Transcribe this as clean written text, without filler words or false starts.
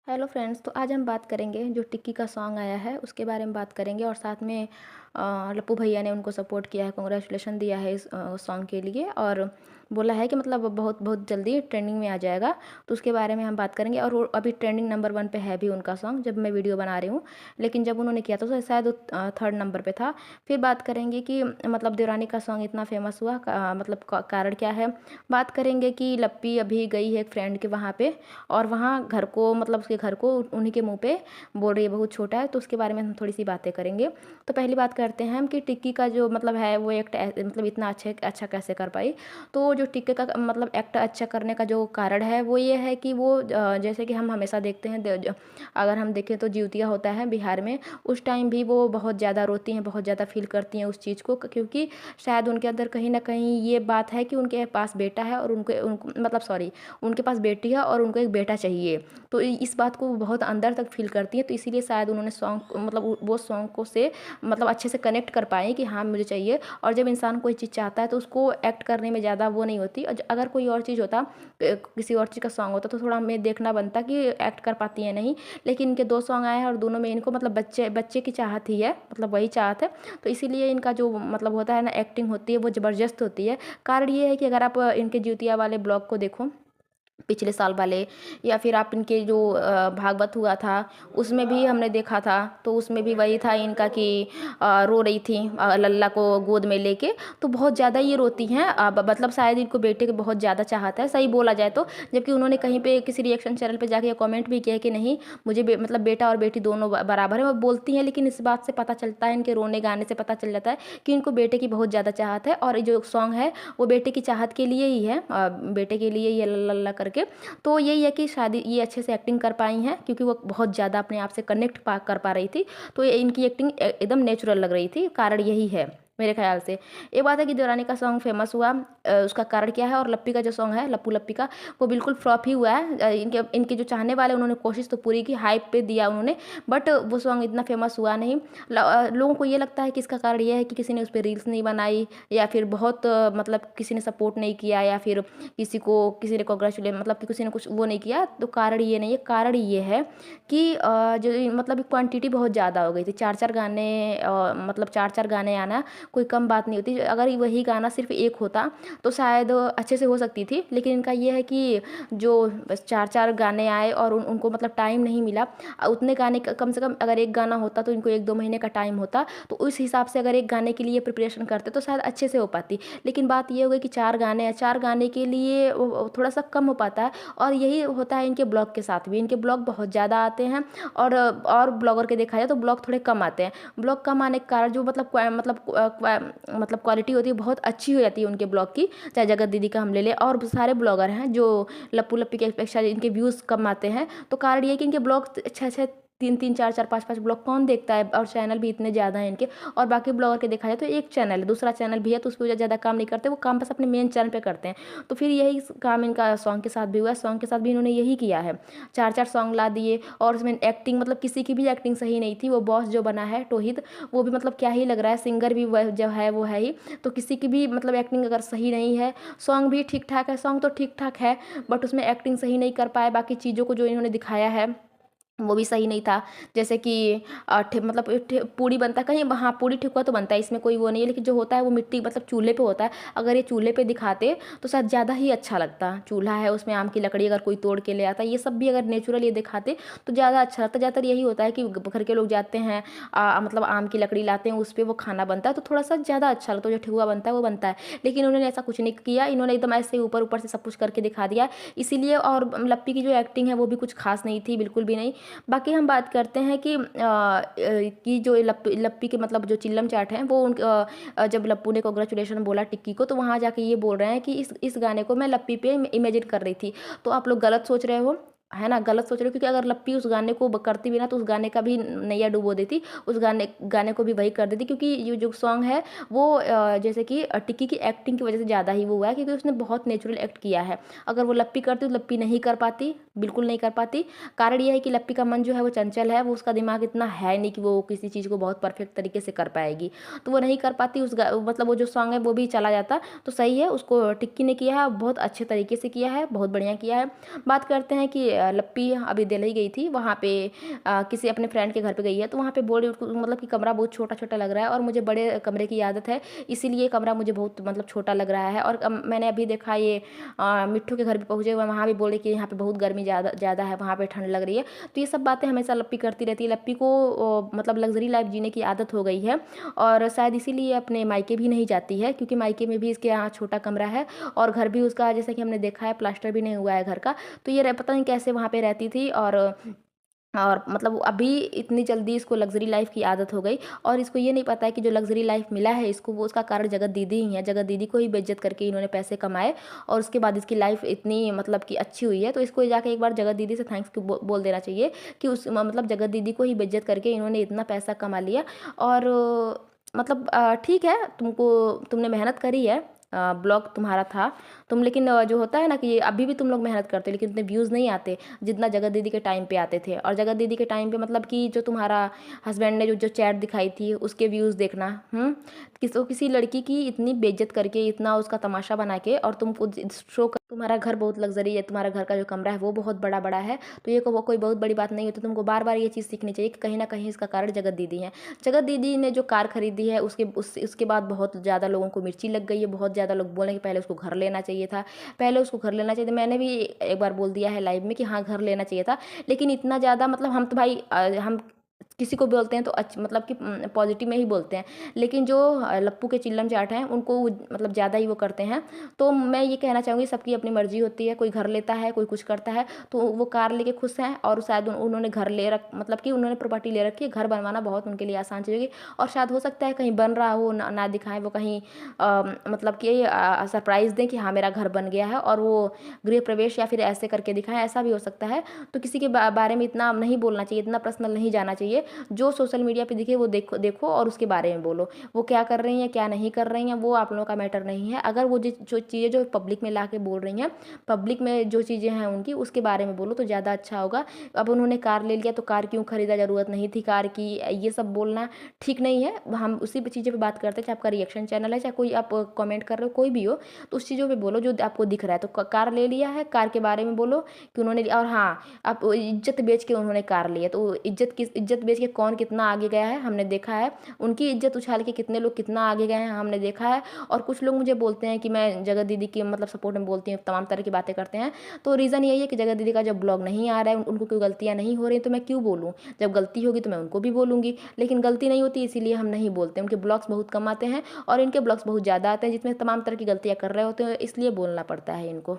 Hello friends, तो आज हम बात करेंगे जो टिक्की का सॉन्ग आया है उसके बारे में बात करेंगे और साथ में लप्पू भैया ने उनको सपोर्ट किया है, कांग्रेचुलेशन दिया है इस सॉन्ग के लिए और बोला है कि मतलब बहुत बहुत जल्दी ट्रेंडिंग में आ जाएगा। तो उसके बारे में हम बात करेंगे और वो अभी ट्रेंडिंग नंबर 1 पे है भी उनका सॉन्ग जब मैं वीडियो बना रही हूँ। लेकिन जब उन्होंने किया था तो शायद वो 3rd नंबर पे था। फिर बात करेंगे कि मतलब देवरानी का सॉन्ग इतना फेमस हुआ मतलब कारण क्या है। बात करेंगे कि लप्पी अभी गई है एक फ्रेंड के वहाँ पे और वहाँ घर को मतलब उसके घर को उन्हीं के मुंह पे बोल रही है बहुत छोटा है। तो उसके बारे में हम थोड़ी सी बातें करेंगे। तो पहली बात करते हैं हम कि टिक्की का जो मतलब है वो एक्ट मतलब इतना अच्छा कैसे कर पाई। तो जो टिक्की का मतलब एक्ट अच्छा करने का जो कारण है वो ये है कि वो जैसे कि हम हमेशा देखते हैं अगर हम देखें तो जिउतिया होता है बिहार में, उस टाइम भी वो बहुत ज़्यादा रोती हैं, बहुत ज़्यादा फील करती हैं उस चीज़ को, क्योंकि शायद उनके अंदर कहीं ना कहीं ये बात है कि उनके पास बेटा है और उनको मतलब सॉरी, उनके पास बेटी है और उनको एक बेटा चाहिए। तो इस बात को वो बहुत अंदर तक फील करती है। तो इसीलिए शायद उन्होंने सॉन्ग मतलब वो सॉन्ग को से मतलब अच्छे से कनेक्ट कर पाए कि हाँ मुझे चाहिए। और जब इंसान कोई चीज़ चाहता है तो उसको एक्ट करने में ज़्यादा वो नहीं होती। और अगर कोई और चीज़ होता, किसी और चीज़ का सॉन्ग होता तो थोड़ा हमें देखना बनता कि एक्ट कर पाती है नहीं। लेकिन इनके 2 सॉन्ग आए हैं और दोनों में इनको मतलब बच्चे बच्चे की चाहत ही है, मतलब वही चाहत है। तो इसीलिए इनका जो मतलब होता है ना एक्टिंग होती है वो ज़बरदस्त होती है। कारण ये है कि अगर आप इनके ज्योतिया वाले ब्लॉग को देखो पिछले साल वाले, या फिर आप इनके जो भागवत हुआ था उसमें भी हमने देखा था। तो उसमें भी वही था इनका कि रो रही थी लल्ला को गोद में लेके। तो बहुत ज़्यादा ये रोती हैं, मतलब शायद इनको बेटे की बहुत ज़्यादा चाहत है, सही बोला जाए तो। जबकि उन्होंने कहीं पे किसी रिएक्शन चैनल पे जाके कमेंट भी किया है कि नहीं, मुझे मतलब बेटा और बेटी दोनों बराबर है, वो बोलती हैं। लेकिन इस बात से पता चलता है, इनके रोने गाने से पता चल जाता है कि इनको बेटे की बहुत ज़्यादा चाहत है। और ये जो सॉन्ग है वो बेटे की चाहत के लिए ही है, बेटे के लिए ये लल्ला करके। तो यही है कि शादी ये अच्छे से एक्टिंग कर पाई हैं क्योंकि वो बहुत ज़्यादा अपने आप से कनेक्ट कर पा रही थी। तो ये इनकी एक्टिंग एकदम नेचुरल लग रही थी, कारण यही है मेरे ख्याल से। एक बात है कि देवरानी का सॉन्ग फेमस हुआ, उसका कारण क्या है। और लप्पी का जो सॉन्ग है लप्पू लप्पी का, वो बिल्कुल फ्लॉप ही हुआ है। इनके इनके जो चाहने वाले उन्होंने कोशिश तो पूरी की, हाइप पे दिया उन्होंने, बट वो सॉन्ग इतना फेमस हुआ नहीं। लोगों को ये लगता है कि इसका कारण ये है कि किसी ने उस पर रील्स नहीं बनाई, या फिर बहुत मतलब किसी ने सपोर्ट नहीं किया, या फिर किसी ने कॉन्ग्रेचुलेट मतलब कि किसी ने कुछ वो नहीं किया। तो कारण ये नहीं है, कारण ये है कि जो मतलब क्वांटिटी बहुत ज़्यादा हो गई थी। 4-4 गाने मतलब 4-4 गाने आना कोई कम बात नहीं होती। अगर वही गाना सिर्फ एक होता तो शायद अच्छे से हो सकती थी। लेकिन इनका ये है कि जो बस 4-4 गाने आए और उनको मतलब टाइम नहीं मिला। उतने गाने कम से कम अगर एक गाना होता तो इनको 1-2 महीने का टाइम होता। तो उस हिसाब से अगर एक गाने के लिए प्रिपरेशन करते तो शायद अच्छे से हो पाती। लेकिन बात ये हो गई कि 4 गाने हैं, 4 गाने के लिए वो थोड़ा सा कम हो पाता है। और यही होता है इनके ब्लॉग के साथ भी, इनके ब्लॉग बहुत ज़्यादा आते हैं और ब्लॉगर के देखा जाए तो ब्लॉग थोड़े कम आते हैं। ब्लॉग कम आने के कारण जो मतलब क्वालिटी होती है बहुत अच्छी हो जाती है उनके ब्लॉग की। चाहे जगत दीदी का हम ले लें और सारे ब्लॉगर हैं जो लप्पू लप्पी के अपेक्षा इनके व्यूज़ कम आते हैं। तो कारण ये है कि इनके ब्लॉग 6-6 3-3 4-4 5-5 ब्लॉग कौन देखता है। और चैनल भी इतने ज़्यादा हैं इनके। और बाकी ब्लॉगर के देखा जाए तो एक चैनल है, दूसरा चैनल भी है, तो उस पर ज़्यादा काम नहीं करते, वो काम बस अपने मेन चैनल पे करते हैं। तो फिर यही काम इनका सॉन्ग के साथ भी हुआ है। सॉन्ग के साथ भी इन्होंने यही किया है, 4-4 सॉन्ग ला दिए। और उसमें एक्टिंग मतलब किसी की भी एक्टिंग सही नहीं थी। वो बॉस जो बना है टोहित, वो भी मतलब क्या ही लग रहा है, सिंगर भी वह जो है वो है ही। तो किसी की भी मतलब एक्टिंग अगर सही नहीं है, सॉन्ग भी ठीक ठाक है, सॉन्ग तो ठीक ठाक है, बट उसमें एक्टिंग सही नहीं कर पाए। बाकी चीज़ों को जो इन्होंने दिखाया है वो भी सही नहीं था। जैसे कि मतलब पूड़ी बनता है कहीं, हाँ पूड़ी ठेकुआ तो बनता है, इसमें कोई वो नहीं है। लेकिन जो होता है वो मिट्टी मतलब चूल्हे पे होता है। अगर ये चूल्हे पे दिखाते तो शायद ज़्यादा ही अच्छा लगता। चूल्हा है, उसमें आम की लकड़ी अगर कोई तोड़ के ले आता, ये सब भी अगर नेचुरल ये दिखाते तो ज़्यादा अच्छा लगता। ज़्यादातर यही होता है कि घर के लोग जाते हैं, मतलब आम की लकड़ी लाते हैं, उस पर वो खाना बनता है तो थोड़ा सा ज़्यादा अच्छा लगता है। जो ठेकुआ बनता है वो बनता है। लेकिन उन्होंने ऐसा कुछ नहीं किया, इन्होंने एकदम ऐसे ऊपर ऊपर से सब कुछ करके दिखा दिया। इसीलिए और लप्पी की जो एक्टिंग है वो भी कुछ खास नहीं थी, बिल्कुल भी नहीं। बाकी हम बात करते हैं कि जो लप्पी लप्पी के मतलब जो चिल्लम चाट हैं वो जब लप्पू ने कांग्रेचुलेशन बोला टिक्की को, तो वहाँ जाके ये बोल रहे हैं कि इस गाने को मैं लप्पी पे इमेजिन कर रही थी। तो आप लोग गलत सोच रहे हो, है ना, गलत सोच रहे हो। क्योंकि अगर लप्पी उस गाने को करती भी ना तो उस गाने का भी नैया डुबो देती, उस गाने गाने को भी वही कर देती। क्योंकि ये जो सॉन्ग है वो जैसे कि टिक्की की एक्टिंग की वजह से ज़्यादा ही वो हुआ है, क्योंकि उसने बहुत नेचुरल एक्ट किया है। अगर वो लप्पी करती तो लप्पी नहीं कर पाती, बिल्कुल नहीं कर पाती। कारण ये है कि लप्पी का मन जो है वो चंचल है, वो उसका दिमाग इतना है नहीं कि वो किसी चीज़ को बहुत परफेक्ट तरीके से कर पाएगी। तो वो नहीं कर पाती, मतलब वो जो सॉन्ग है वो भी चला जाता। तो सही है, उसको टिक्की ने किया है, बहुत अच्छे तरीके से किया है, बहुत बढ़िया किया है। बात करते हैं कि लप्पी अभी दिल्ली गई थी, वहाँ पे किसी अपने फ्रेंड के घर पे गई है, तो वहाँ पे बोल रही मतलब कि कमरा बहुत छोटा छोटा लग रहा है और मुझे बड़े कमरे की आदत है, इसीलिए कमरा मुझे बहुत मतलब छोटा लग रहा है। और मैंने अभी देखा ये मिट्ठू के घर पे पहुँचे हुए, वहाँ भी बोले कि यहाँ पे बहुत गर्मी ज़्यादा ज़्यादा है, वहाँ पे ठंड लग रही है। तो ये सब बातें हमेशा लप्पी करती रहती है। लप्पी को मतलब लग्जरी लाइफ जीने की आदत हो गई है और शायद इसीलिए अपने मायके भी नहीं जाती है, क्योंकि मायके में भी इसके यहाँ छोटा कमरा है और घर भी उसका जैसे कि हमने देखा है प्लास्टर भी नहीं हुआ है घर का। तो ये पता नहीं कैसे वहाँ पे रहती थी और मतलब अभी इतनी जल्दी इसको लग्जरी लाइफ की आदत हो गई और इसको ये नहीं पता है कि जो लग्जरी लाइफ मिला है इसको, वो उसका कारण जगत दीदी ही है। जगत दीदी को ही बेइज्जत करके इन्होंने पैसे कमाए और उसके बाद इसकी लाइफ इतनी मतलब कि अच्छी हुई है। तो इसको जाके एक बार जगत दीदी से थैंक्स बोल देना चाहिए कि उस मतलब जगत दीदी को ही बेइज्जत करके इन्होंने इतना पैसा कमा लिया। और मतलब ठीक है, तुमने मेहनत करी है, ब्लॉग तुम्हारा था तुम, लेकिन जो होता है ना कि अभी भी तुम लोग मेहनत करते हो लेकिन उतने व्यूज़ नहीं आते जितना जगत दीदी के टाइम पे आते थे। और जगत दीदी के टाइम पे मतलब कि जो तुम्हारा हस्बैंड ने जो जो चैट दिखाई थी उसके व्यूज़ देखना, किसी लड़की की इतनी बेइज्जत करके, इतना उसका तमाशा बना के, और तुमको शो कर तुम्हारा घर बहुत लग्जरी है, तुम्हारा घर का जो कमरा है वो बहुत बड़ा बड़ा है, तो ये वो कोई बहुत बड़ी बात नहीं होती। तुमको बार बार ये चीज़ सीखनी चाहिए कि कहीं ना कहीं इसका कारण जगत दीदी है। जगत दीदी ने जो कार खरीदी है उसके बाद बहुत ज़्यादा लोगों को मिर्ची लग गई है, बहुत ज़्यादा लोग बोले कि पहले उसको घर लेना चाहिए था, पहले उसको घर लेना चाहिए था। मैंने भी एक बार बोल दिया है लाइव में कि हाँ घर लेना चाहिए था, लेकिन इतना ज़्यादा मतलब हम तो भाई हम किसी को बोलते हैं तो मतलब कि पॉजिटिव में ही बोलते हैं, लेकिन जो लप्पू के चिल्लम चाट हैं उनको मतलब ज़्यादा ही वो करते हैं। तो मैं ये कहना चाहूँगी सबकी अपनी मर्जी होती है, कोई घर लेता है कोई कुछ करता है, तो वो कार लेके खुश हैं और शायद उन्होंने घर ले मतलब कि उन्होंने प्रॉपर्टी ले रखी है। घर बनवाना बहुत उनके लिए आसान चीज़ होगी और शायद हो सकता है कहीं बन रहा हो ना दिखाएं, वो कहीं मतलब कि सरप्राइज़ दें कि हाँ मेरा घर बन गया है और वो गृह प्रवेश या फिर ऐसे करके दिखाएं, ऐसा भी हो सकता है। तो किसी के बारे में इतना नहीं बोलना चाहिए, इतना पर्सनल नहीं जाना चाहिए। जो सोशल मीडिया पे दिखे वो देखो और उसके बारे में बोलो। वो क्या कर रही हैं क्या नहीं कर रही हैं वो आप लोगों का मैटर नहीं है। अगर वो जो चीज़ें जो पब्लिक में ला के बोल रही हैं, पब्लिक में जो चीज़ें हैं उनकी, उसके बारे में बोलो तो ज़्यादा अच्छा होगा। अब उन्होंने कार ले लिया तो कार क्यों खरीदा, ज़रूरत नहीं थी कार की, ये सब बोलना ठीक नहीं है। हम उसी चीज़ों पर बात करते हैं, चाहे आपका रिएक्शन चैनल है, चाहे कोई आप कमेंट कर रहे हो, कोई भी हो, तो उस चीज़ों पे बोलो जो आपको दिख रहा है। तो कार ले लिया है, कार के बारे में बोलो कि उन्होंने, और हाँ आप इज्जत बेच के उन्होंने कार ली है, तो इज्जत बेच के कौन कितना आगे गया है हमने देखा है। उनकी इज्जत उछाल के कितने लोग कितना आगे गए हैं हमने देखा है। और कुछ लोग मुझे बोलते हैं कि मैं जगत दीदी की मतलब सपोर्ट में बोलती हूँ, तमाम तरह की बातें करते हैं। तो रीज़न यही है कि जगत दीदी का जब ब्लॉग नहीं आ रहा है, उनको कोई गलतियाँ नहीं हो रही, तो मैं क्यों बोलूँ। जब गलती होगी तो मैं उनको भी बोलूँगी, लेकिन गलती नहीं होती इसीलिए हम नहीं बोलते। उनके ब्लॉग्स बहुत कम आते हैं और इनके ब्लॉग्स बहुत ज़्यादा आते हैं जिसमें तमाम तरह की गलतियाँ कर रहे होते हैं, इसलिए बोलना पड़ता है इनको।